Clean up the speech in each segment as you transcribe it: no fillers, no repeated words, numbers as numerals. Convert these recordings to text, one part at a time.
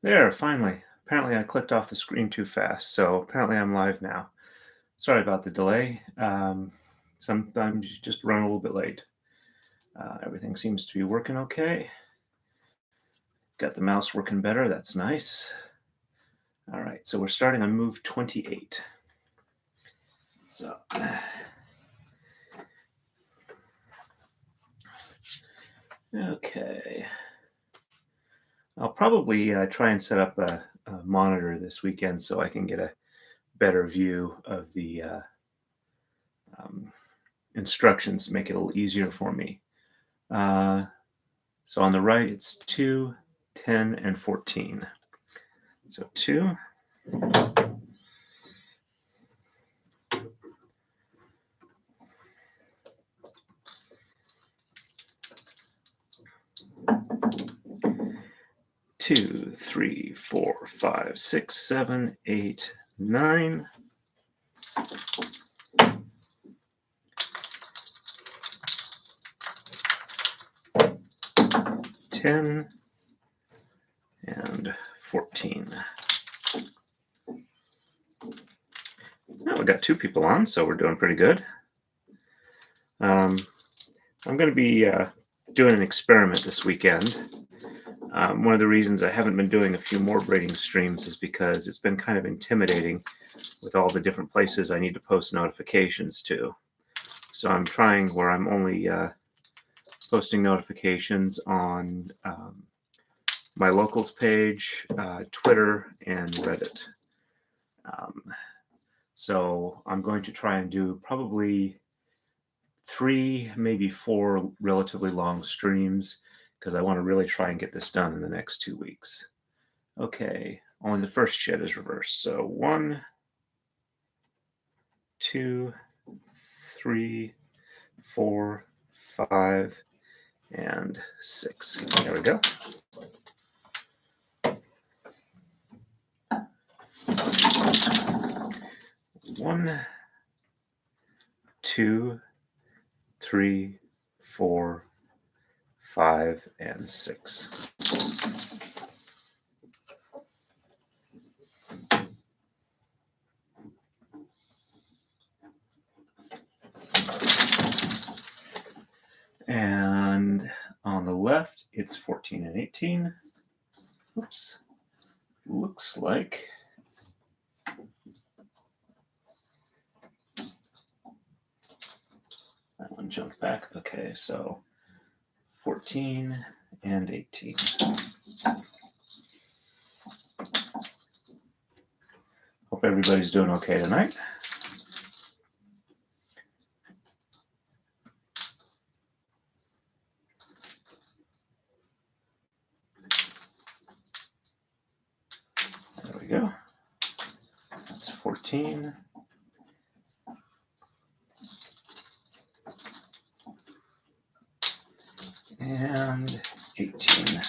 There, finally. Apparently I clicked off the screen too fast, so apparently I'm live now. Sorry about the delay. Sometimes you just run a little bit late. Everything seems to be working okay. Got the mouse working better, that's nice. All right, so we're starting on move 28. So, okay. I'll probably try and set up a monitor this weekend so I can get a better view of the instructions, make it a little easier for me. So on the right, it's 2, 10, and 14. So 2, 2, 3, 4, 5, 6, 7, 8, 9. 10 and 14. Now we got 2 people on, so we're doing pretty good. I'm going to be doing an experiment this weekend. One of the reasons I haven't been doing a few more braiding streams is because it's been kind of intimidating with all the different places I need to post notifications to. So I'm trying where I'm only posting notifications on my locals page, Twitter, and Reddit. So I'm going to try and do probably 3, maybe 4 relatively long streams because I want to really try and get this done in the next 2 weeks. Okay, only the first shed is reversed. So 1, 2, 3, 4, 5, and 6. There we go. One, 2, 3, 4, 5, and 6. And on the left, it's 14 and 18. Oops. Looks like that one jumped back. Okay, so 14 and 18. Hope everybody's doing okay tonight. There we go. That's 14. And 18.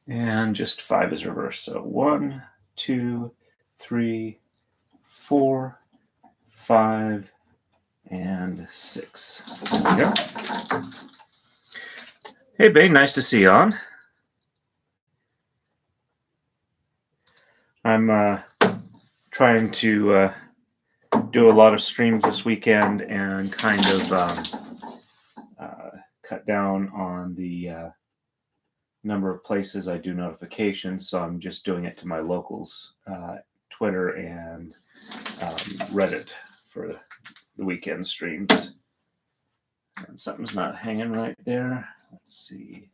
And just 5 is reversed. So 1, 2, 3, 4, 5, and 6. There we go. Hey, Bing, nice to see you on. I'm trying to do a lot of streams this weekend and kind of cut down on the number of places I do notifications, so I'm just doing it to my locals, Twitter and Reddit for the weekend streams. And something's not hanging right there. Let's see.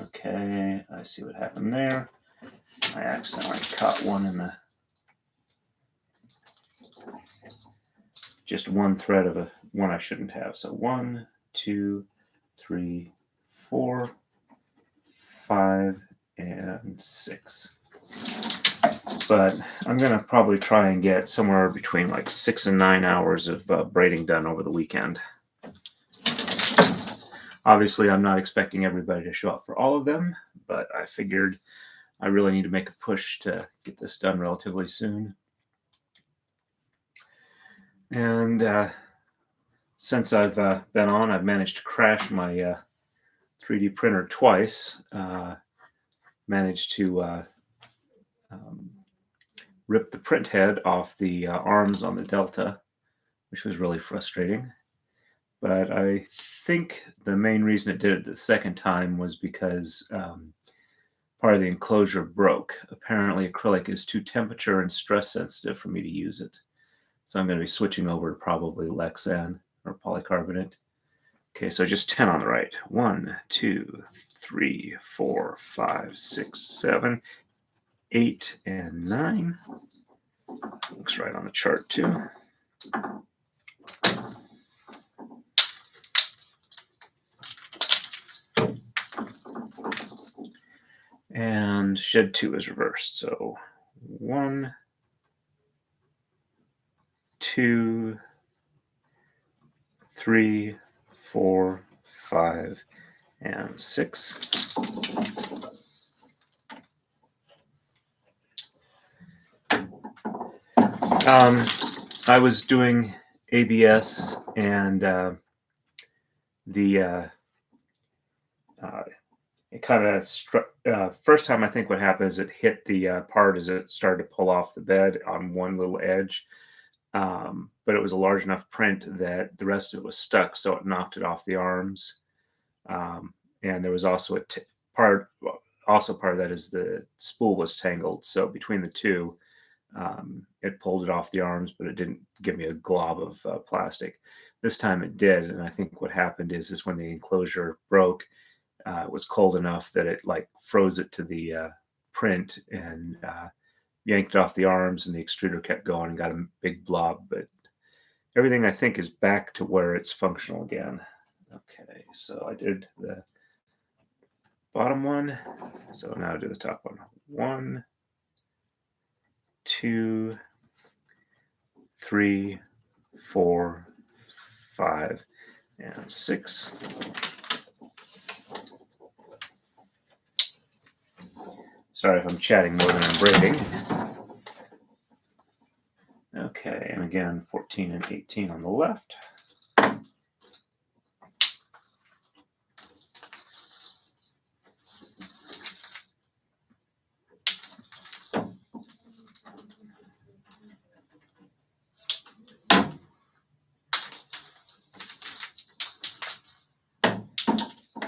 Okay, I see what happened there. I accidentally caught one in the just one thread of a one I shouldn't have. So 1, 2, 3, 4, 5, and 6. But I'm going to probably try and get somewhere between like 6 and 9 hours of braiding done over the weekend. Obviously, I'm not expecting everybody to show up for all of them, but I figured I really need to make a push to get this done relatively soon. And since I've been on, I've managed to crash my 3D printer twice. Managed to rip the print head off the arms on the Delta, which was really frustrating. But I think the main reason it did it the second time was because part of the enclosure broke. Apparently, acrylic is too temperature and stress sensitive for me to use it. So I'm going to be switching over to probably Lexan or polycarbonate. Okay, so just 10 on the right. 1, 2, 3, 4, 5, 6, 7, 8, and 9. Looks right on the chart too. And shed 2 is reversed. So 1, 2, 3, 4, 5, and 6. I was doing ABS, and it kind of struck. First time, I think what happened is it hit the part as it started to pull off the bed on one little edge. But it was a large enough print that the rest of it was stuck, so it knocked it off the arms. And there was also part. Also, part of that is the spool was tangled, so between the two, it pulled it off the arms, but it didn't give me a glob of plastic. This time it did, and I think what happened is when the enclosure broke, it was cold enough that it like froze it to the print and yanked off the arms, and the extruder kept going and got a big blob. But everything I think is back to where it's functional again. Okay, so I did the bottom one, so now I do the top one. 1, 2, 3, 4, 5, and 6. Sorry if I'm chatting more than I'm braiding. Okay, and again, 14 and 18 on the left.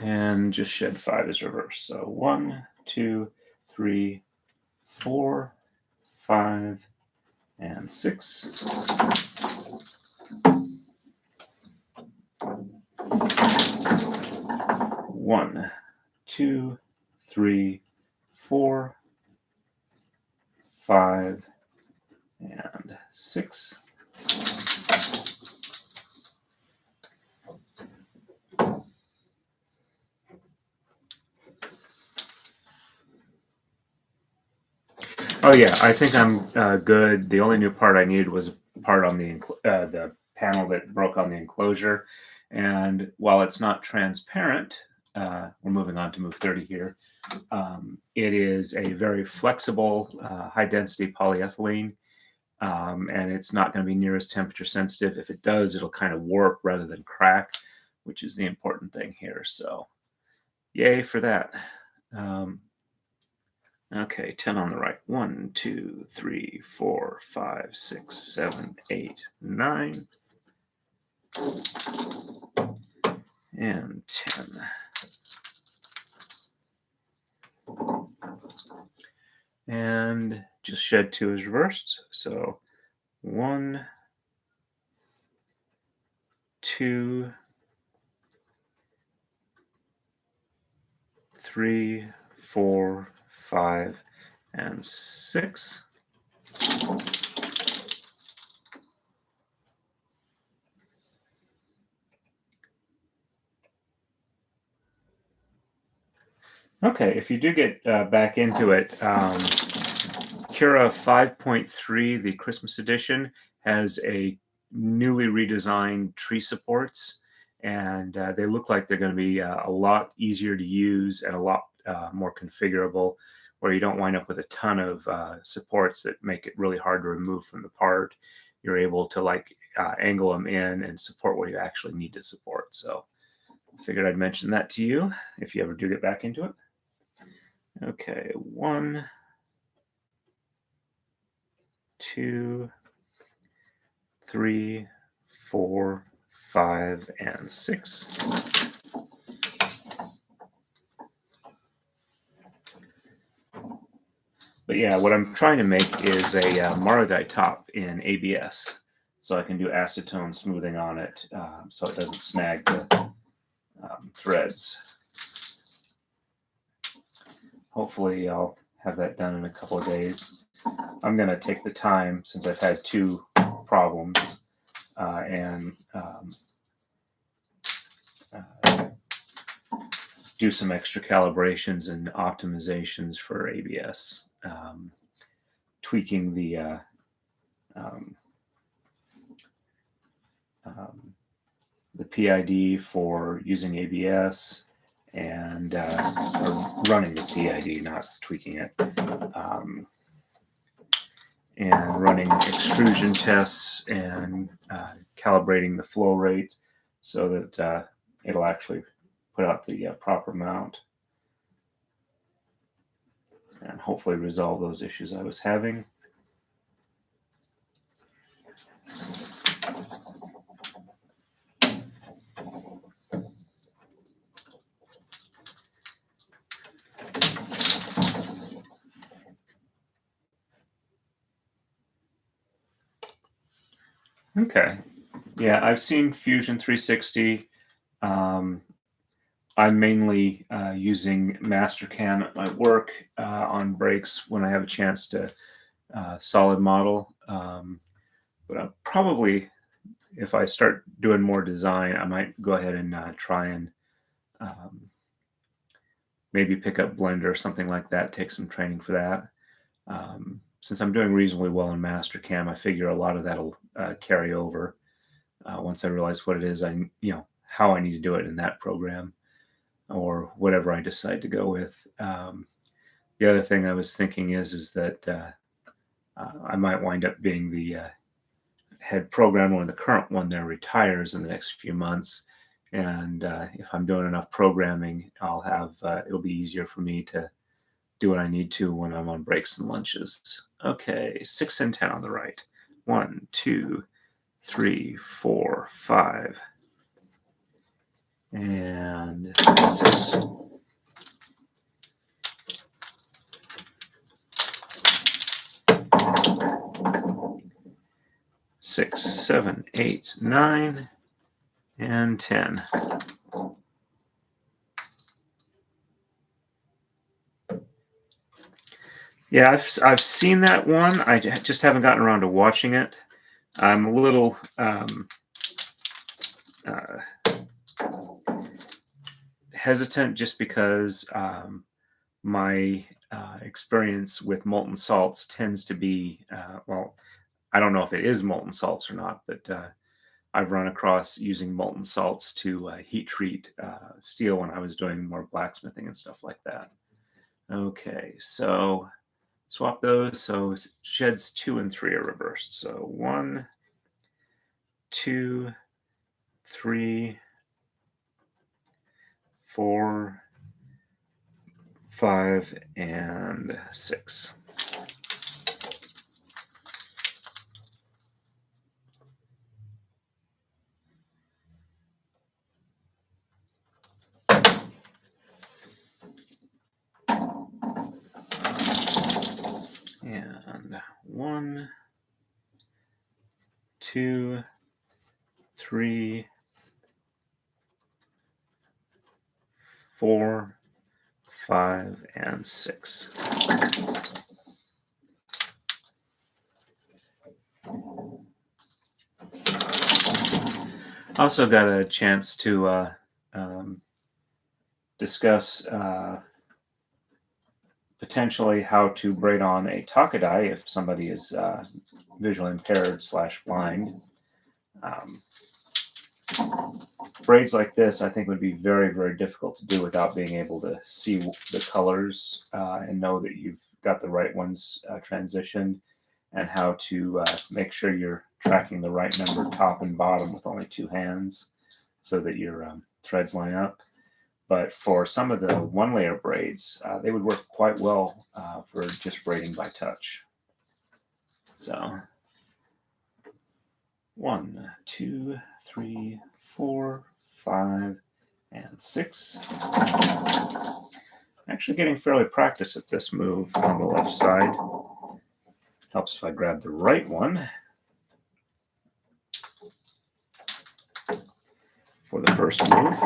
And just shed 5 is reversed. So 1, 2, 3, 4, 5, and 6. One, 2, 3, 4, 5, and 6. Oh yeah, I think I'm good. The only new part I needed was a part on the panel that broke on the enclosure. And while it's not transparent, we're moving on to move 30 here. It is a very flexible, high-density polyethylene, and it's not going to be near as temperature sensitive. If it does, it'll kind of warp rather than crack, which is the important thing here. So, yay for that. Okay, 10 on the right. 1, 2, 3, 4, 5, 6, 7, 8, 9. And 10. And just shed 2 is reversed. So 1, 2, 3, 4, 5, and 6. Okay, if you do get back into it, Cura 5.3, the Christmas edition, has a newly redesigned tree supports, and they look like they're going to be a lot easier to use and a lot more configurable, where you don't wind up with a ton of supports that make it really hard to remove from the part. You're able to like angle them in and support what you actually need to support. So I figured I'd mention that to you if you ever do get back into it. Okay, 1, 2, 3, 4, 5, and 6. But yeah, what I'm trying to make is a Maridai top in ABS, so I can do acetone smoothing on it, so it doesn't snag the threads. Hopefully I'll have that done in a couple of days. I'm going to take the time, since I've had 2 problems, and do some extra calibrations and optimizations for ABS, tweaking the PID for using ABS, and running the PID, not tweaking it, and running extrusion tests and calibrating the flow rate so that it'll actually put out the proper amount, and hopefully resolve those issues I was having. Okay, yeah, I've seen Fusion 360. I'm mainly using Mastercam at my work on breaks when I have a chance to solid model. But I'll probably, if I start doing more design, I might go ahead and try and maybe pick up Blender or something like that, take some training for that. Since I'm doing reasonably well in Mastercam, I figure a lot of that'll carry over once I realize what it is how I need to do it in that program, or whatever I decide to go with. The other thing I was thinking is that I might wind up being the head programmer when the current one there retires in the next few months. And if I'm doing enough programming, I'll have it'll be easier for me to do what I need to when I'm on breaks and lunches. Okay, 6 and 10 on the right. 1, 2, 3, 4, 5, and 6. Six, 7, 8, 9, and 10. Yeah, I've seen that one. I just haven't gotten around to watching it. I'm a little hesitant just because my experience with molten salts tends to be, well, I don't know if it is molten salts or not, but I've run across using molten salts to heat treat steel when I was doing more blacksmithing and stuff like that. Okay, so swap those. So sheds 2 and 3 are reversed. So 1, 2, 3, 4, 5, and 6. And 1, 2, 3, 4, 5, and 6. Also got a chance to discuss potentially how to braid on a Taka-Dai if somebody is visually impaired / blind. Braids like this, I think, would be very, very difficult to do without being able to see the colors and know that you've got the right ones transitioned. and how to make sure you're tracking the right number top and bottom with only 2 hands so that your threads line up. But for some of the one-layer braids, they would work quite well for just braiding by touch. So 1, 2, 3, 4, 5, and 6. Actually getting fairly practice at this move on the left side. Helps if I grab the right one for the first move.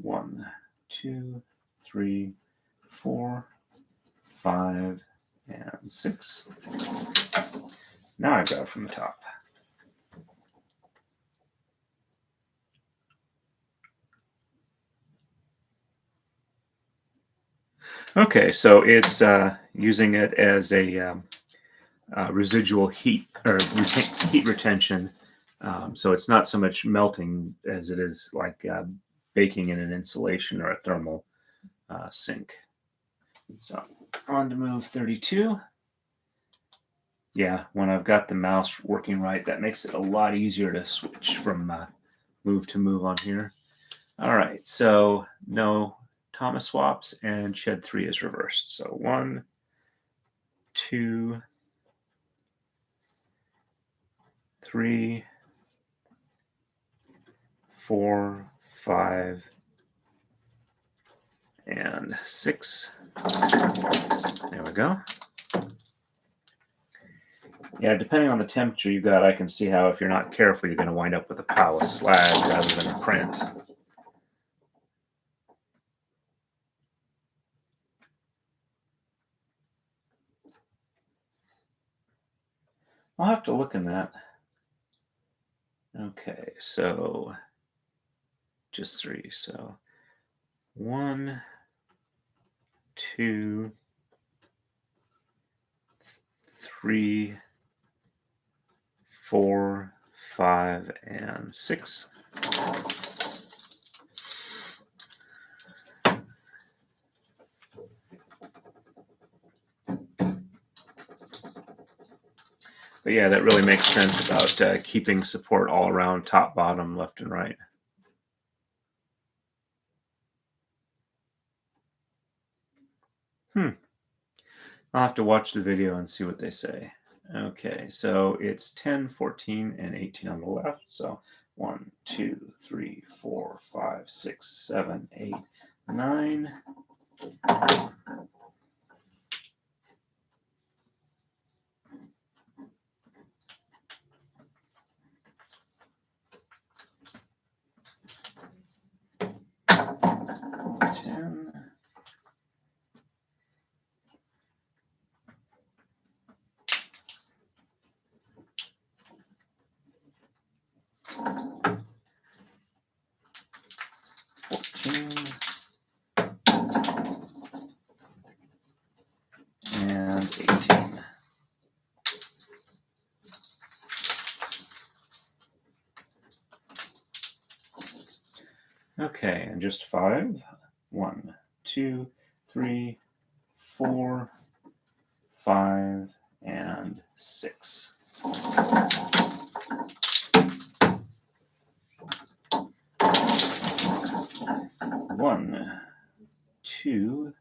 1, 2, 3, 4, 5, and 6. Now I grab from the top. Okay, so it's using it as a residual heat or heat retention. So it's not so much melting as it is like baking in an insulation or a thermal sink. So on to move 32. Yeah, when I've got the mouse working right, that makes it a lot easier to switch from move to move on here. All right, so no tama swaps, and shed 3 is reversed. So 1, 2, 3, 4, 5, and 6. There we go. Yeah, depending on the temperature you got, I can see how if you're not careful, you're going to wind up with a pile of slag rather than a print. I'll have to look in that. Okay, so just 3. So 1, 2, 3, 4, 5, and 6. But yeah, that really makes sense about keeping support all around, top, bottom, left, and right. I'll have to watch the video and see what they say. Okay, so it's 10, 14, and 18 on the left. So 1, 2, 3, 4, 5, 6, 7, 8, 9. And 18. Okay, and just 5. 1, 2, 3, 4, 5, and 6. One, 2,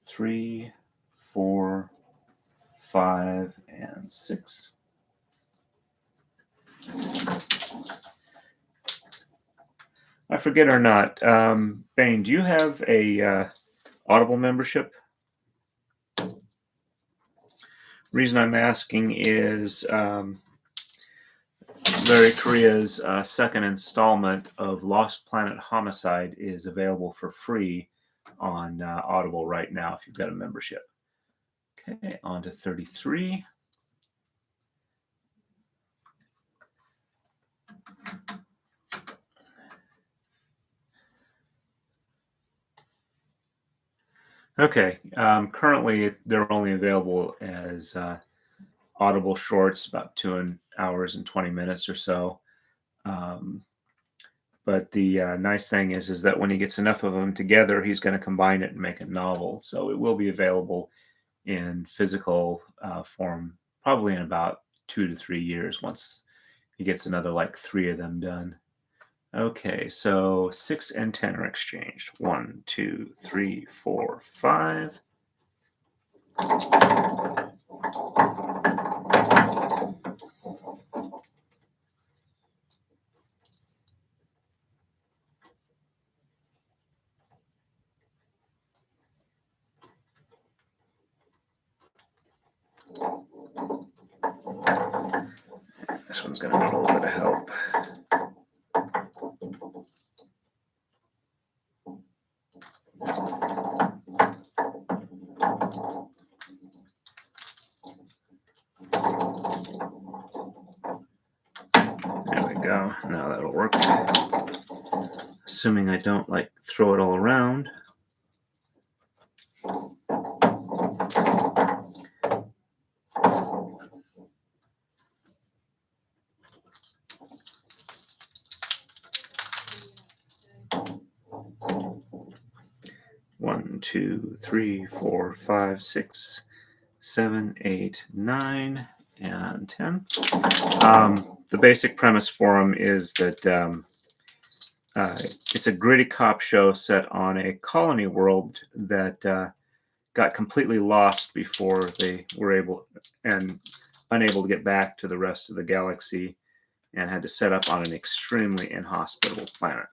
3, 4, 5, and 6. I forget or not, Bane, do you have a Audible membership? Reason I'm asking is Larry Korea's second installment of Lost Planet Homicide is available for free on Audible right now if you've got a membership. Okay, on to 33. Okay, currently they're only available as Audible shorts, about 2 hours and 20 minutes or so. But the nice thing is that when he gets enough of them together, he's going to combine it and make a novel. So it will be available in physical form, probably in about 2 to 3 years once he gets another like 3 of them done. Okay, so 6 and 10 are exchanged. 1, 2, 3, 4, 5. This one's going to need a little bit of help. There we go. Now that'll work. Assuming I don't like throw it all around. One, 2, 3, 4, 5, 6, 7, 8, 9, and 10. The basic premise for them is that it's a gritty cop show set on a colony world that got completely lost before they were unable to get back to the rest of the galaxy, and had to set up on an extremely inhospitable planet.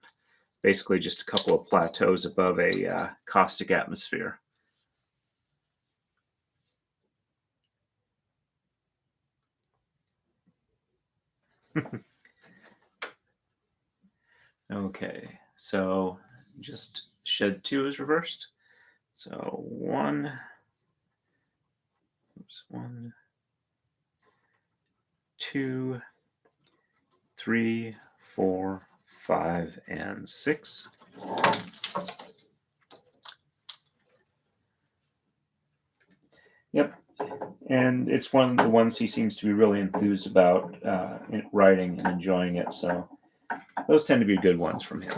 Basically just a couple of plateaus above a caustic atmosphere. Okay, so just shed 2 is reversed. So 1, 2, 3, 4, 5, and 6. Yep, and it's one of the ones he seems to be really enthused about writing and enjoying it. So those tend to be good ones from him.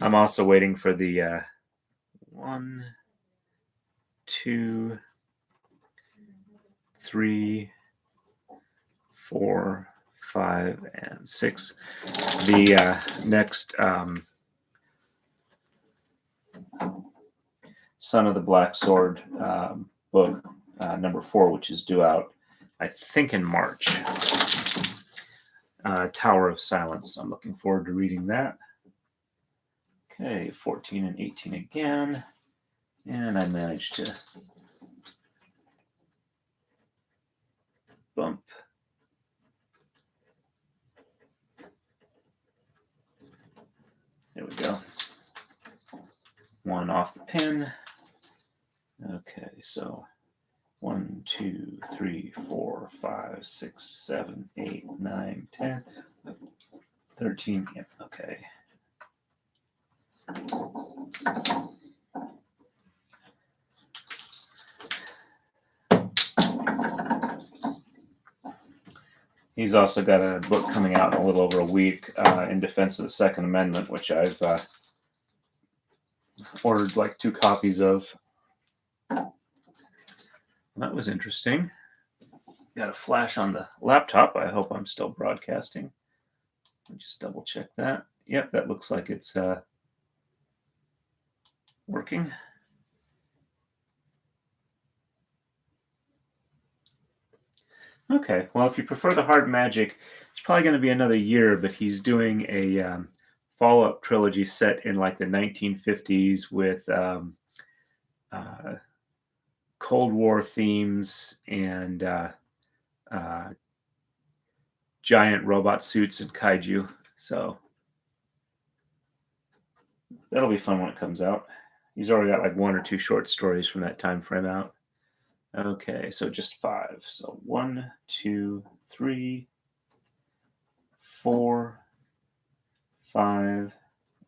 I'm also waiting for the 1, 2, 3, 4, 5, and 6. The next Son of the Black Sword book, number 4, which is due out, I think, in March. Tower of Silence. I'm looking forward to reading that. Okay, 14 and 18 again. And I managed to bump. There we go. 1 off the pin. Okay, so 1, 2, 3, 4, 5, 6, 7, 8, 9, 10, 13. Yep, okay. He's also got a book coming out in a little over a week in defense of the Second Amendment, which I've ordered like 2 copies of. That was interesting. Got a flash on the laptop. I hope I'm still broadcasting. Let me just double check that. Yep, that looks like it's working. Okay, well, if you prefer the hard magic, it's probably going to be another year, but he's doing a follow-up trilogy set in like the 1950s with Cold War themes and giant robot suits and kaiju. So that'll be fun when it comes out. He's already got like 1 or 2 short stories from that time frame out. Okay, so just 5. So 1, 2, 3, 4, 5,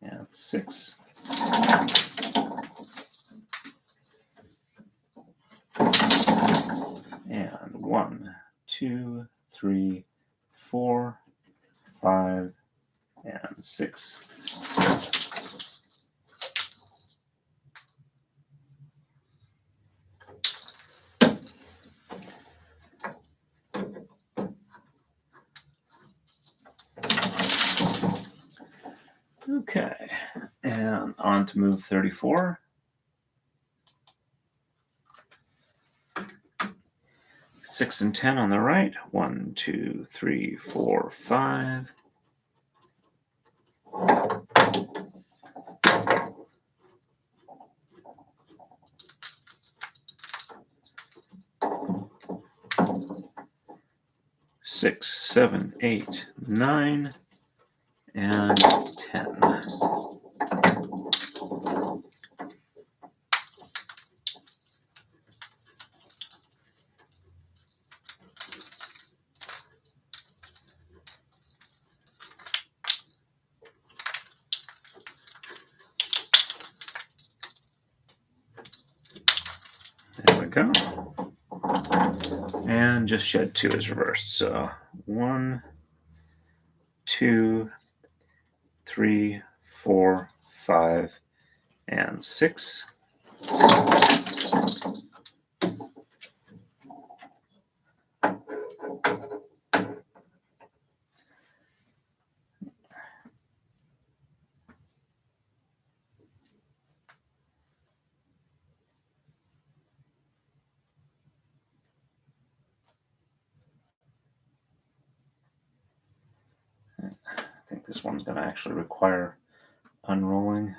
and 6. And 1, 2, 3, 4, 5, and 6. Okay, and on to move 34. 6 and 10 on the right. 1, 2, 3, 4, 5. Six, 7, 8, 9, and 10. There we go. And just shed 2 is reversed. So 1, 2, 3, 4, 5, and 6. I think this one's going to actually require unrolling.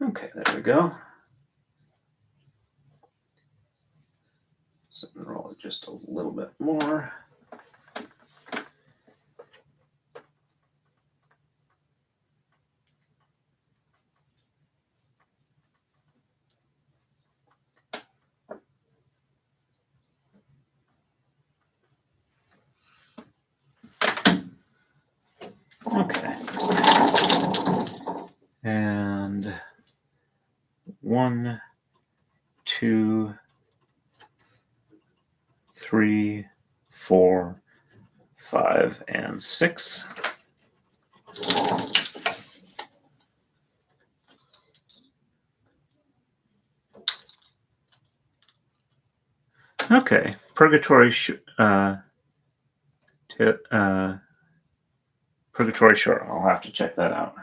Okay, there we go. Let's unroll it just a little bit more. Okay. And 1, 2, 3, 4, 5, and 6. Okay, Purgatory Purgatory Shore. I'll have to check that out.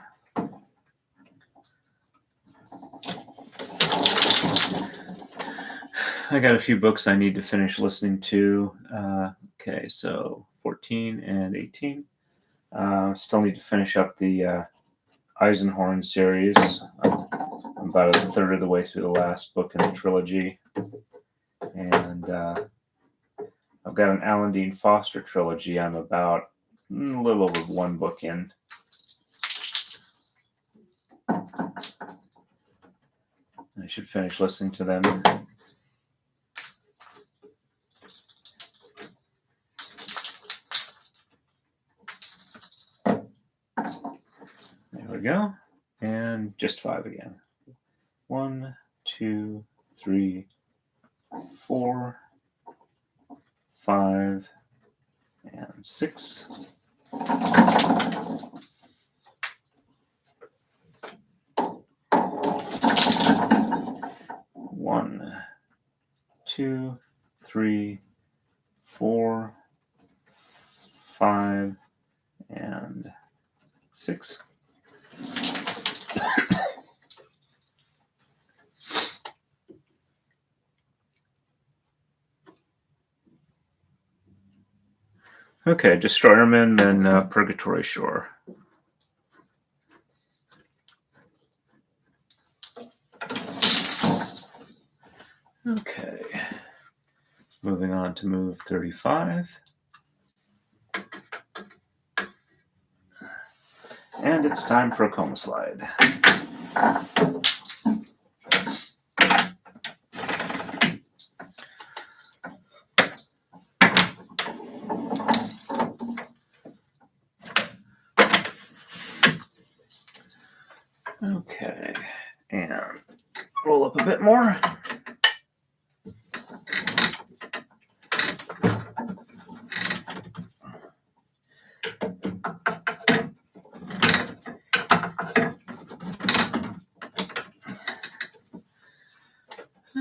I got a few books I need to finish listening to. Okay, so 14 and 18. Still need to finish up the Eisenhorn series. I'm about a third of the way through the last book in the trilogy. And I've got an Alan Dean Foster trilogy. I'm about a little over 1 book in. I should finish listening to them. There we go. And just 5 again. 1, 2, 3, 4, 5, and 6. One, 2, 3, 4, 5, and 6. Okay, Destroyerman, then Purgatory Shore. Okay, moving on to move 35. And it's time for a coma slide. Okay, and roll up a bit more.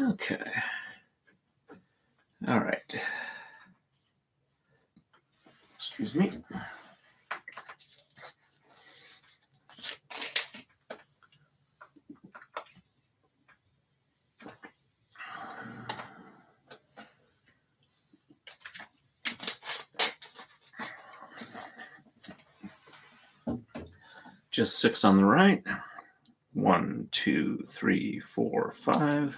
Okay. All right. Excuse me. Just 6 on the right. 1, 2, 3, 4, 5.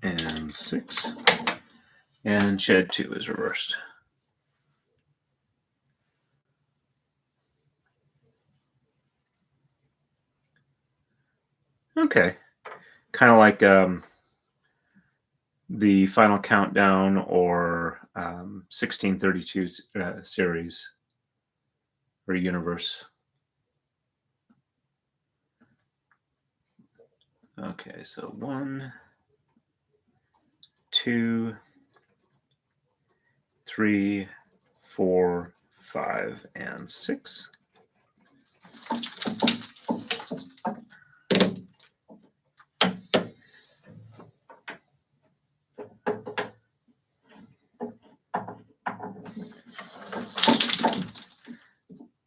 And 6. And shed 2 is reversed. Okay. Kind of like the Final Countdown or 1632 series or universe. Okay, so 1, 2, 3, 4, 5, and 6.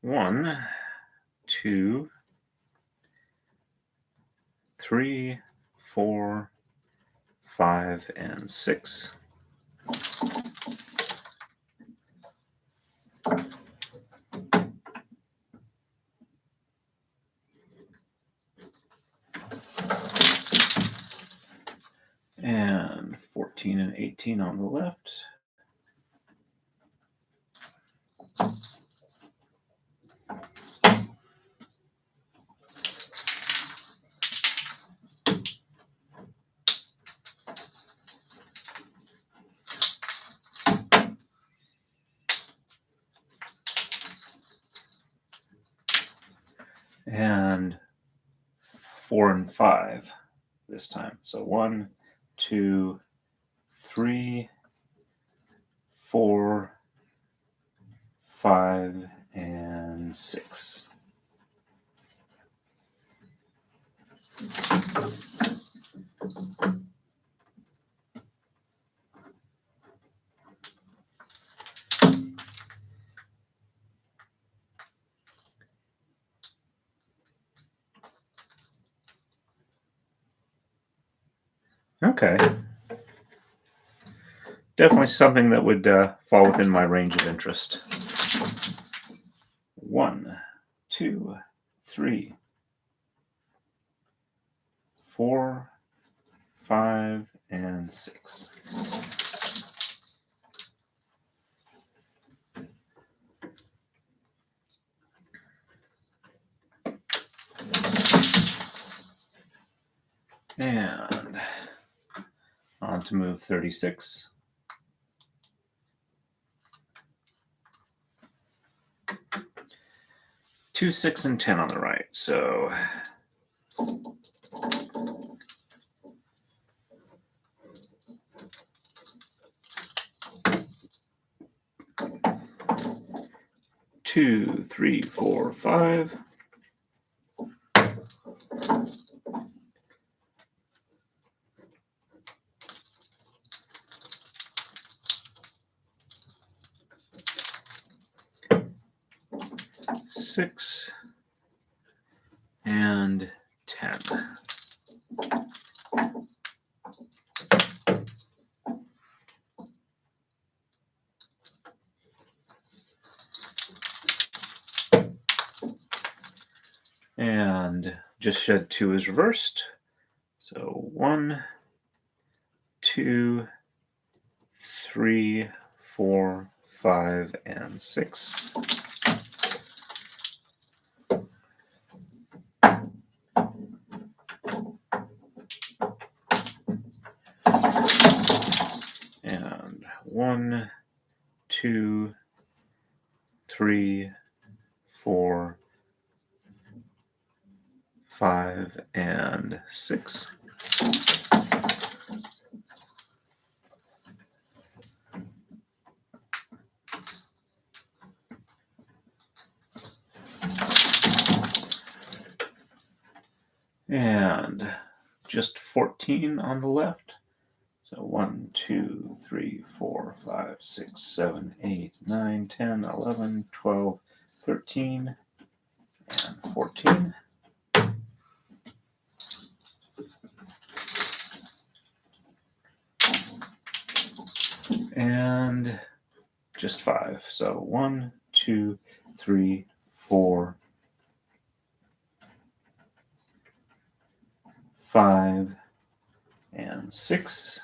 One, 2, 3, 4, 5, and 6. And 14 and 18 on the left. And 4 and 5 this time. So 1, 2, 3, 4, 5, and 6. Okay. Definitely something that would fall within my range of interest. 1, 2, 3, 4, 5, and 6. And on to move 36. Two, 6, and 10 on the right. So 2, 3, 4, 5. Six and 10. And just shed 2 is reversed. So 1, 2, 3, 4, 5, and 6. And 1, 2, 3, 4, 5, and 6. And just 14 on the left. So 1, 2, 3, 4, 5, 6, 7, 8, 9, 10, 11, 12, 13, and 14. And just 5. So 1, 2, 3, 4, 5, and 6.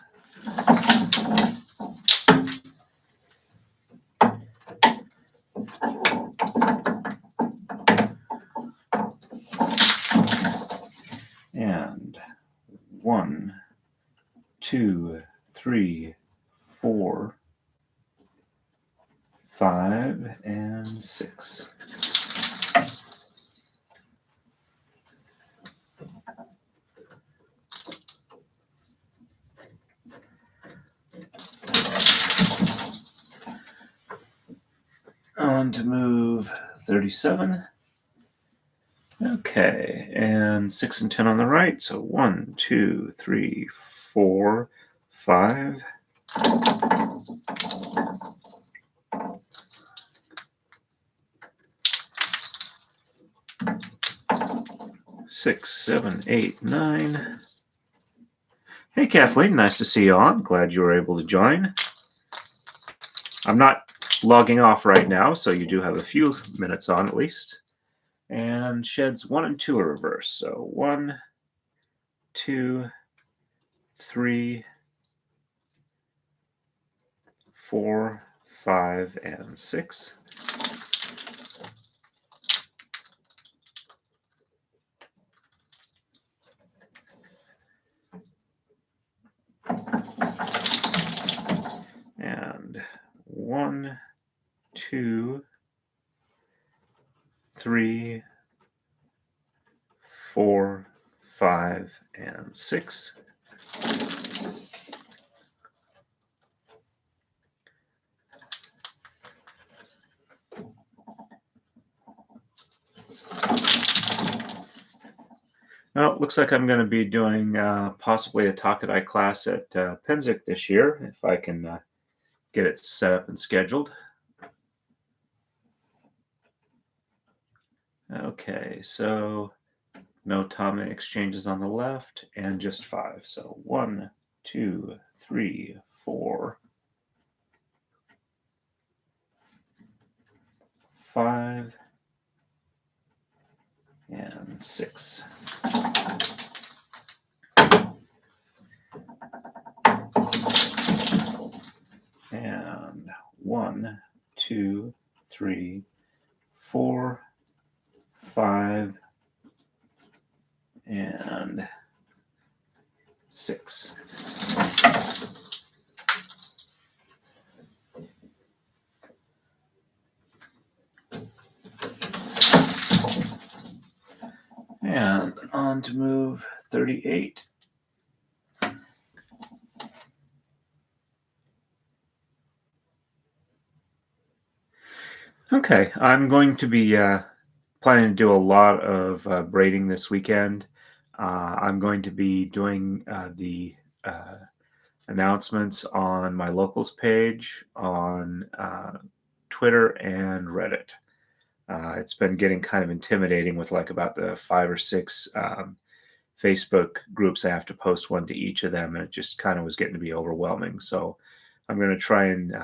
And 1, 2, 3, 4, 5, and 6. On to move 37. Okay, and 6 and 10 on the right. So 1, 2, 3, 4, 5. 6, 7, 8, 9. Hey, Kathleen, nice to see you on. Glad you were able to join. I'm not logging off right now, so you do have a few minutes on at least. And sheds 1 and 2 are reversed. So 1, 2, 3, 4, 5, and 6. And 1, 2, 3, 4, 5, and 6. Well, it looks like I'm going to be doing possibly a Taka-Dai class at Penzik this year, if I can get it set up and scheduled. Okay, so no tama exchanges on the left, and just 5. So 1, 2, 3, 4, 5, and 6. And 1, 2, 3, 4, 5, and 6. And on to move 38. Okay, I'm going to be planning to do a lot of braiding this weekend. I'm going to be doing the announcements on my locals page, on Twitter and Reddit. It's been getting kind of intimidating with like about the 5 or 6 Facebook groups. I have to post one to each of them, and it just kind of was getting to be overwhelming. So I'm going to try and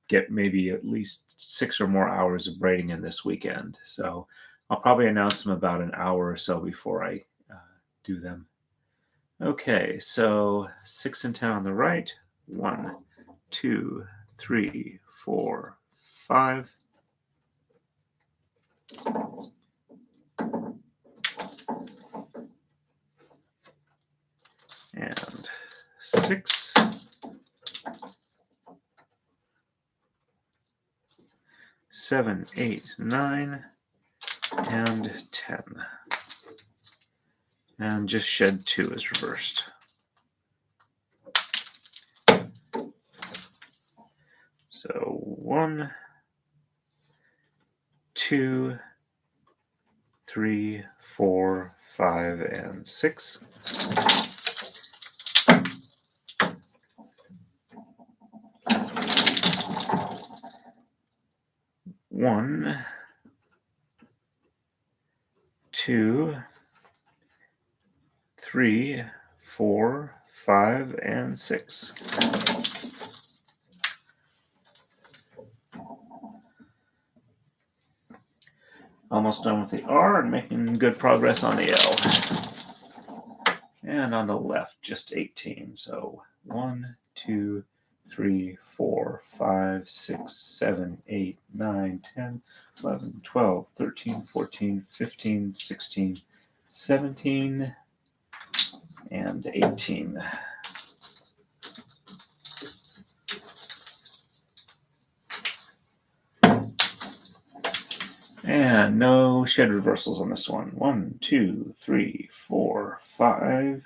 get maybe at least 6 or more hours of braiding in this weekend. So I'll probably announce them about an hour or so before I do them. Okay, so 6 and 10 on the right. 1, 2, 3, 4, 5. And 6. 7, 8, 9, and 10. And just shed 2 is reversed. So 1, 2, 3, 4, 5, and 6. One, 2, 3, 4, 5, and 6. Almost done with the R and making good progress on the L. And on the left, just 18. So 1, 2, 3, 4, 5, 6, 7, 8, 9, 10, 11, 12, 13, 14, 15, 16, 17, and 18. And no shed reversals on this one. 1, 2, 3, 4, 5,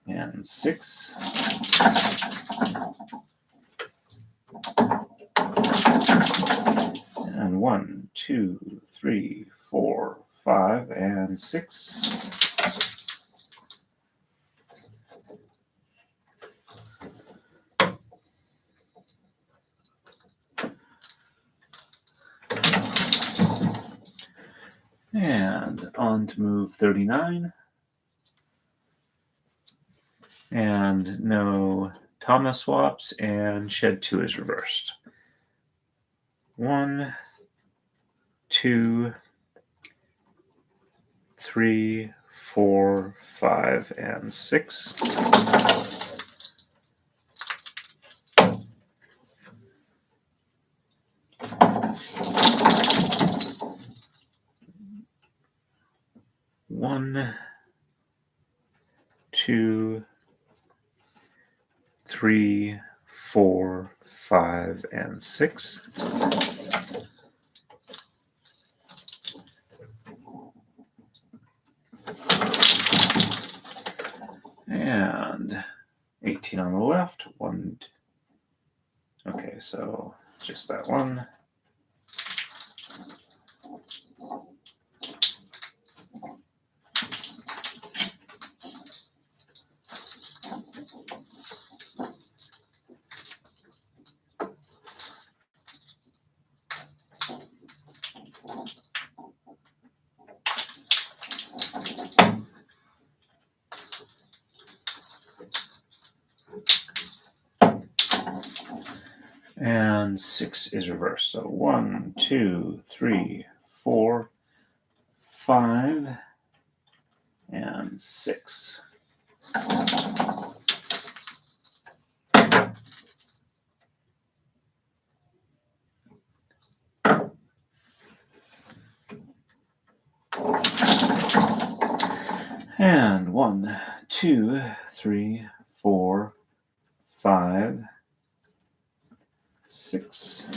and 6. And 1, 2, 3, 4, 5, and 6. And on to move 39. And no tama swaps, and shed 2 is reversed. 1, 2, 3, 4, 5, and 6. One, 2, 3, 4, 5, and 6. And 18 on the left. 1. Okay, so just that one. And 6 is reversed. So 1, 2, 3, 4, 5, and 6. And 1, 2, 3, 4, 5, 6.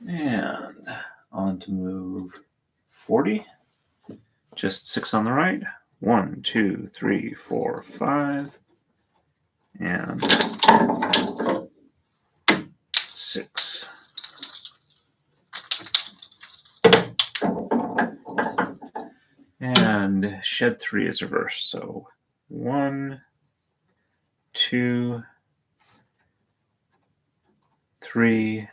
And on to move 40. Just 6 on the right. 1, 2, 3, 4, 5, and 6. And shed 3 is reversed. So 1, 2, 3,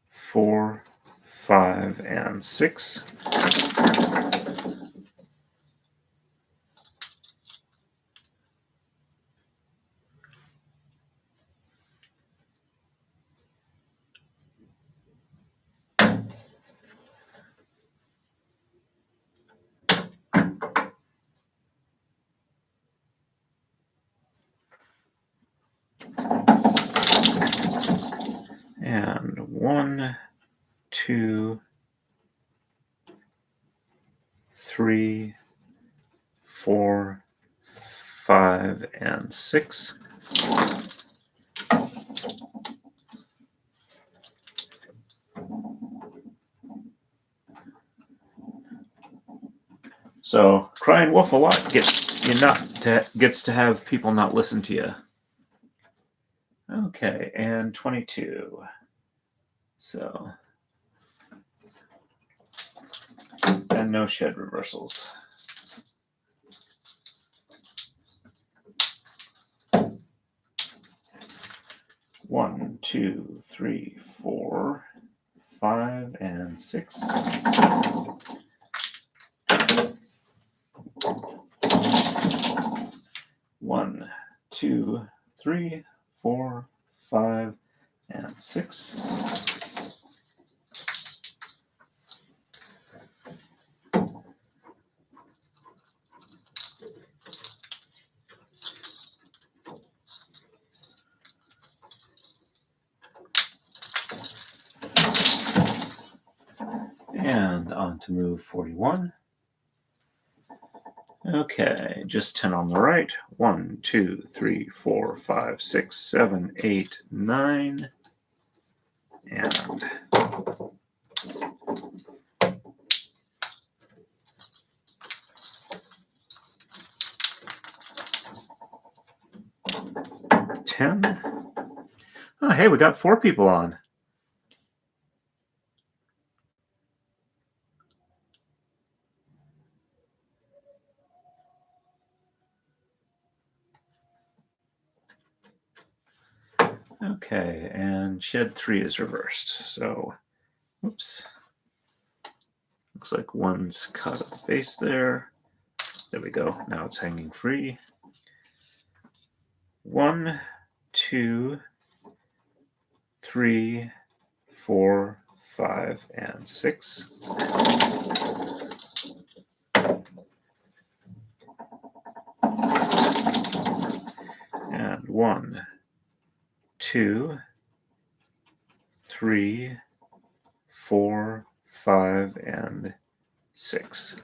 4, 5, and 6. And 1, 2, 3, 4, 5, and 6. So crying wolf a lot gets to have people not listen to you. Okay, and 22. So, and no shed reversals. One, 2, 3, 4, 5, and 6. One, 2, 3, 4, 5, and 6. And on to move 41. Okay, just 10 on the right. 1, 2, 3, 4, 5, 6, 7, 8, 9. And 10. Oh, hey, we got 4 people on. Okay, and shed 3 is reversed. So, oops. Looks like one's caught at the base there. There we go. Now it's hanging free. 1, 2, 3, 4, 5, and 6. And 1, 2, 3, 4, 5, and 6.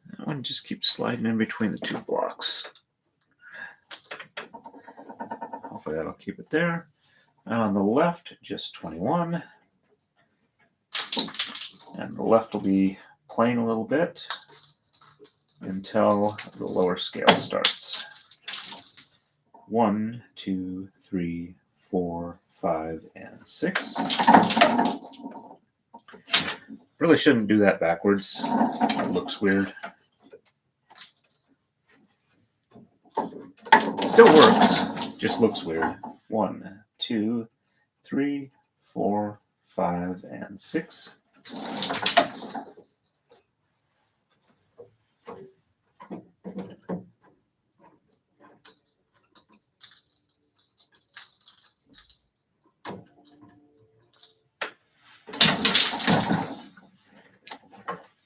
That one just keeps sliding in between the 2 blocks. Hopefully that'll keep it there. On the left, just 21. And the left will be playing a little bit until the lower scale starts. 1, 2, 3, 4, 5, and 6. Really shouldn't do that backwards. It looks weird. It still works, just looks weird. 1, 2, 3, 4, 5, and 6.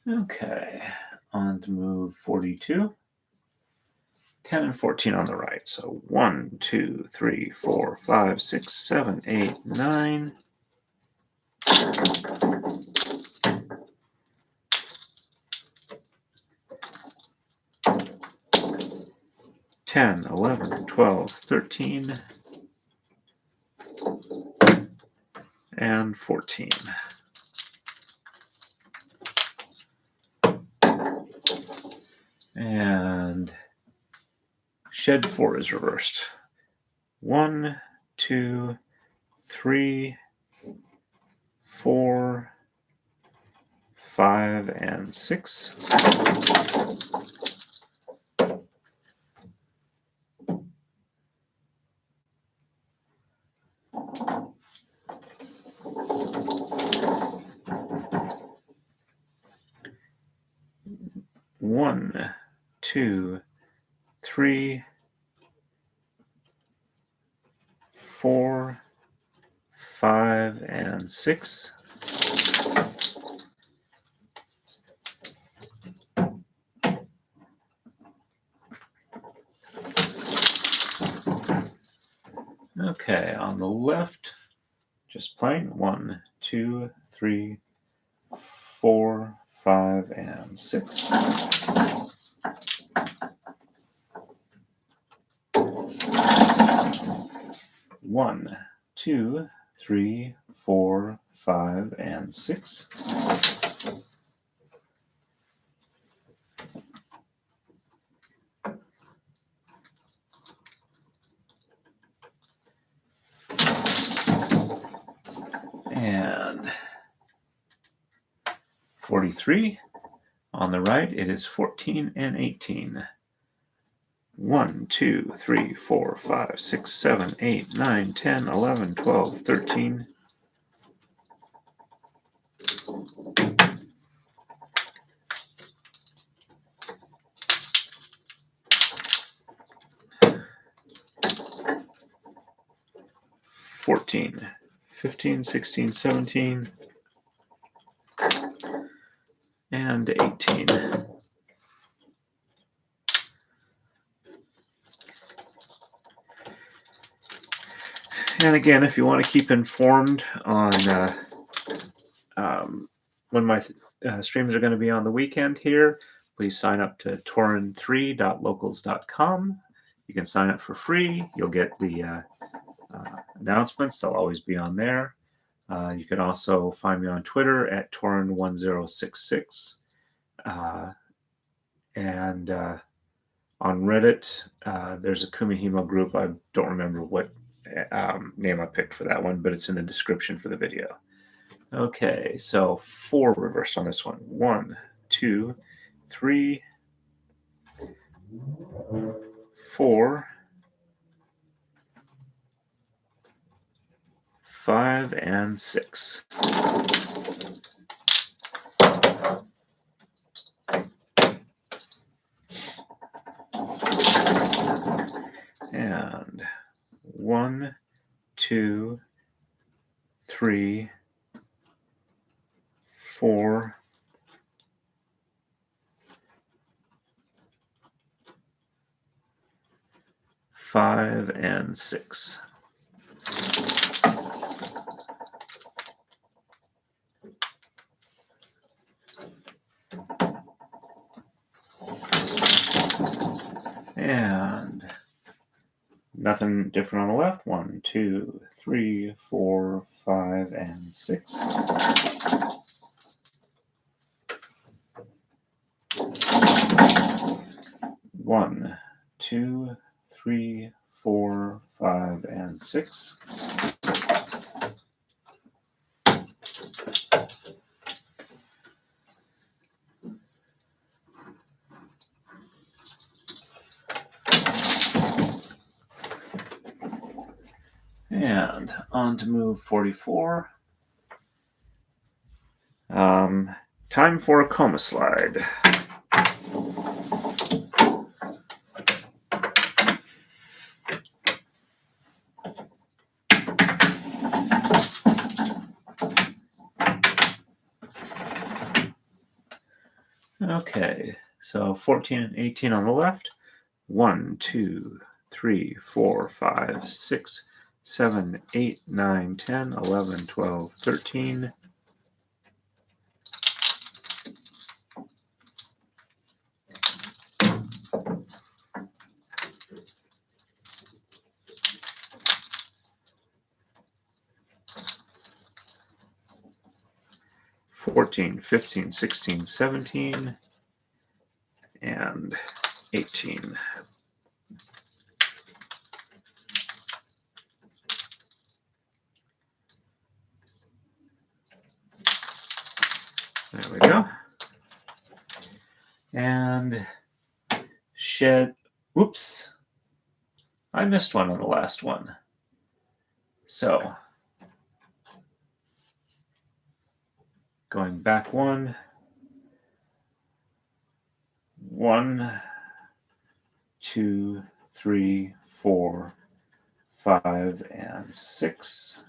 Okay, on to move 42. 10 and 14 on the right. So 1, 2, 3, 4, 5, 6, 7, 8, 9. 10, 11, 12, 13, and 14. And shed 4 is reversed. 1, 2, 3, 4, 5, and 6. 1, 2, 3, 4, 5, and 6. Okay, on the left, just plain 1, 2, 3, 4, 5, and 6. One, 2, 3, 4, 5, and 6. And 43. On the right, it is 14 and 18. 1, 2, 3, 4, 5, 6, 7, 8, 9, 10, 11, 12, 13. 14, 15, 16, 17, and 18. And again, if you want to keep informed on when my streams are going to be on the weekend here, please sign up to torin3.locals.com. You can sign up for free. You'll get the announcements. They'll always be on there. You can also find me on Twitter at torin1066. And on Reddit, there's a Kumihimo group. I don't remember what name I picked for that one, but it's in the description for the video. Okay, so 4 reversed on this one. 1, 2, 3, 4, 5, and 6. And 1, 2, 3, 4, 5, and 6. And nothing different on the left. 1, 2, 3, 4, 5, and 6. One, 2, 3, 4, 5, and 6. And on to move 44. Time for a coma slide. Okay, so 14 and 18 on the left. 1, 2, 3, 4, 5, 6, 7, 8, 9, 10, 11, 12, 13. 14, 15, 16, 17, and 18. There we go. And shed. Whoops. I missed one on the last one. So going back 1, 1, 2, 3, 4, 5, and 6.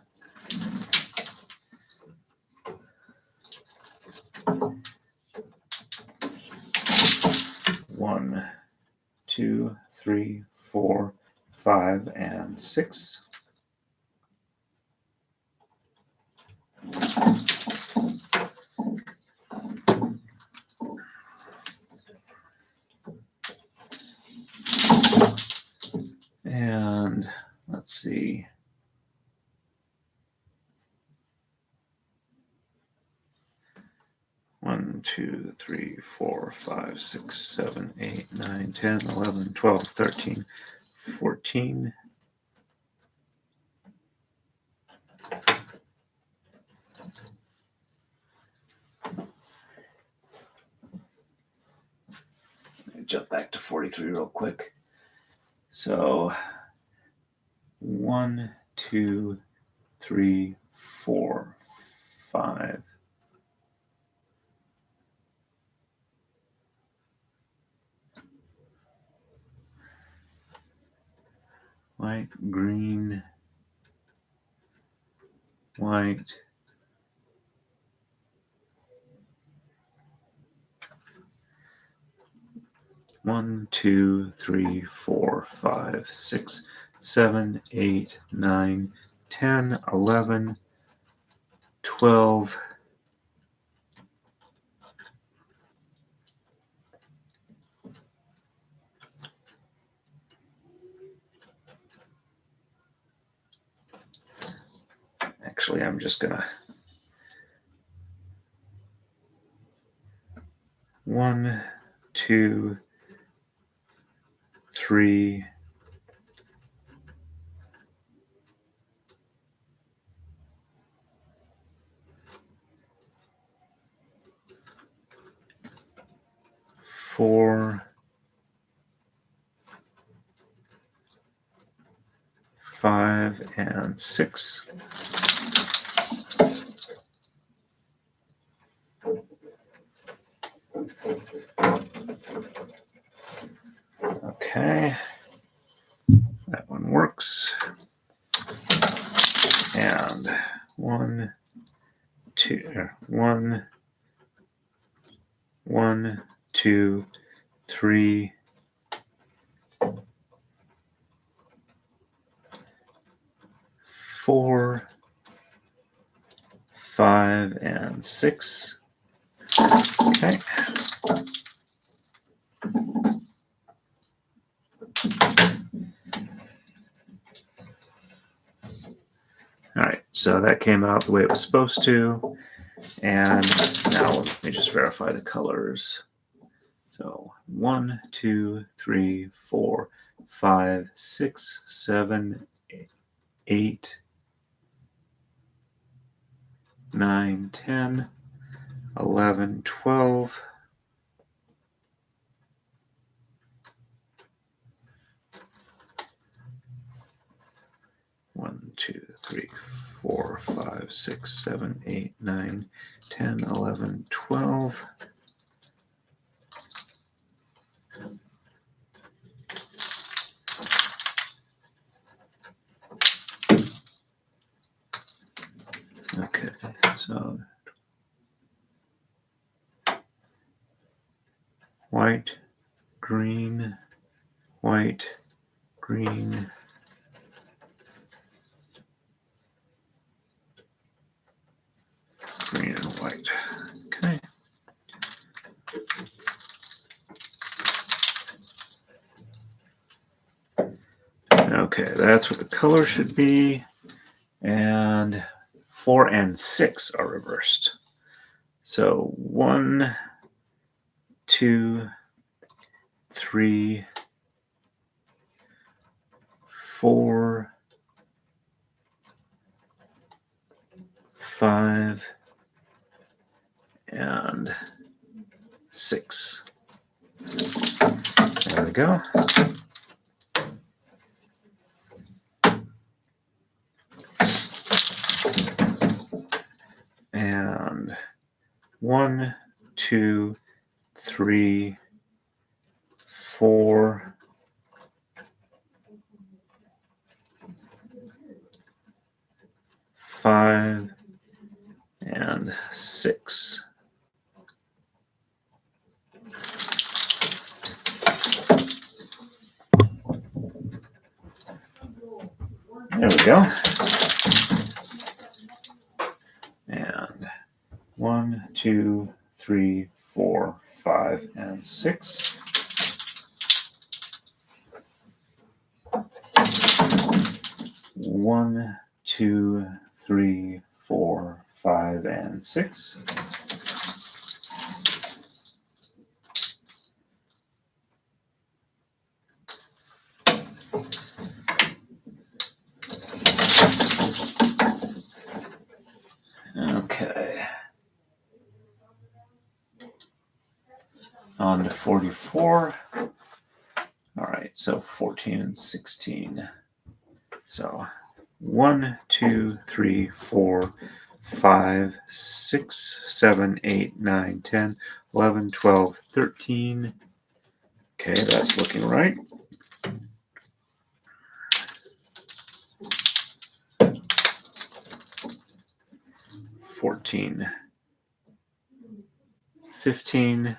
One, 2, 3, 4, 5, and 6. And let's see. One, 2, 3, 4, 5, 6, 7, 8, 9, 10, 11, 12, 13, 14. Jump back to 43 real quick. So 1, 2, 3, 4, 5. White, green, white, one, 2, 3, 4, 5, 6, 7, 8, 9, 10, 11, 12. Actually, I'm just gonna 1, 2, 3, 4, 5, and 6. Okay, that one works. And 1, 2, 1, 1, 2, 3, 4, 5, and 6. Okay. All right, so that came out the way it was supposed to. And now let me just verify the colors. So 1, 2, 3, 4, 5, 6, 7, 8, 9, 10, 11, 12. One, 2, 3, 4, 5, 6, 7, 8, 9, 10, 11, 12. Okay, so white, green, white, green, green and white. Okay. Okay, that's what the color should be. And 4 and 6 are reversed. So 1, 2, 3, 4, 5, and 6. There we go. And 1, 2, 3, 4, 5, and 6. There we go. And 1, 2, 3, 4, 5, and 6. One, 2, 3, 4, 5, and 6. Okay. On to 44. All right, so 14 and 16. So 1, 2, 3, 4, 5, 6, 7, 8, 9, 10, 11, 12, 13. Okay, that's looking right. $14, 15,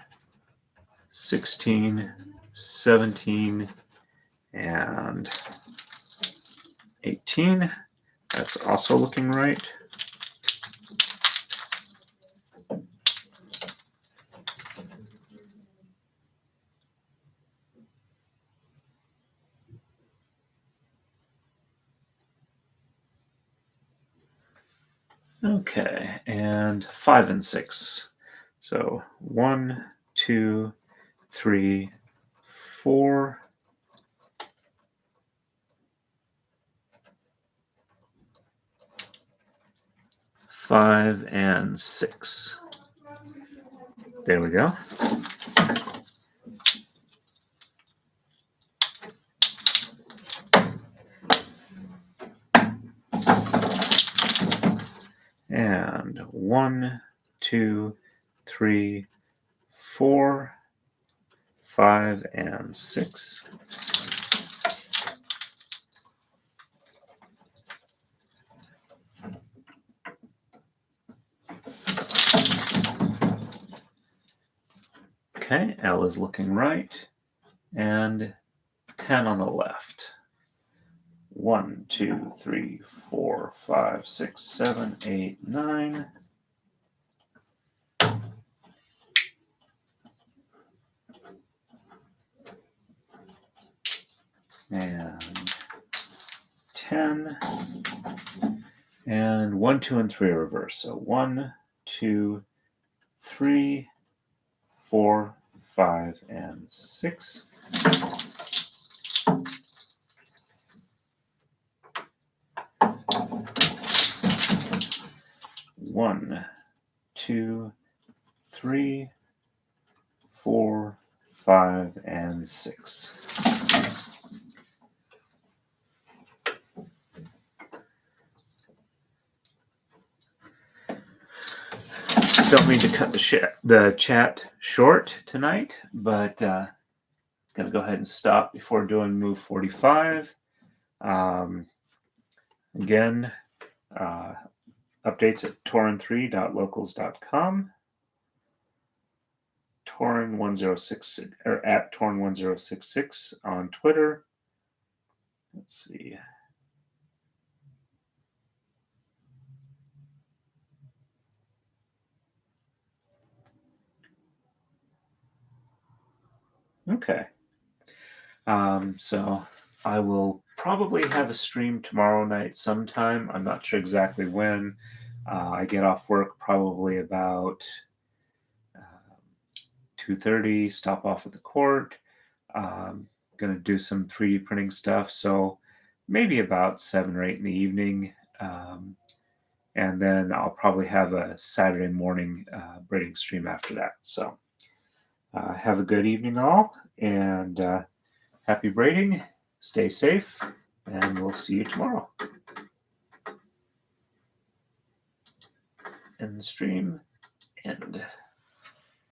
16, 17, and 18. That's also looking right. Okay, and 5 and 6. So 1, 2, 3, 4. 5 and 6. There we go. And 1, 2, 3, 4, 5, and 6. Okay, L is looking right, and 10 on the left. 1, 2, 3, 4, 5, 6, 7, 8, 9. And 10. And 1, 2, and 3 are reverse. So 1, 2, 3, 4, 5, and 6. One, 2, 3, 4, 5, and 6. Don't mean to cut the chat short tonight, but going to go ahead and stop before doing move 45. Again, updates at torin3.locals.com. Torin1066 or at Torin1066 on Twitter. Let's see. Okay. So I will probably have a stream tomorrow night sometime. I'm not sure exactly when. I get off work probably about 2:30, stop off at the court. Going to do some 3D printing stuff. So maybe about 7 or 8 in the evening. And then I'll probably have a Saturday morning braiding stream after that. So have a good evening all, and happy braiding. Stay safe, and we'll see you tomorrow. End the stream. End.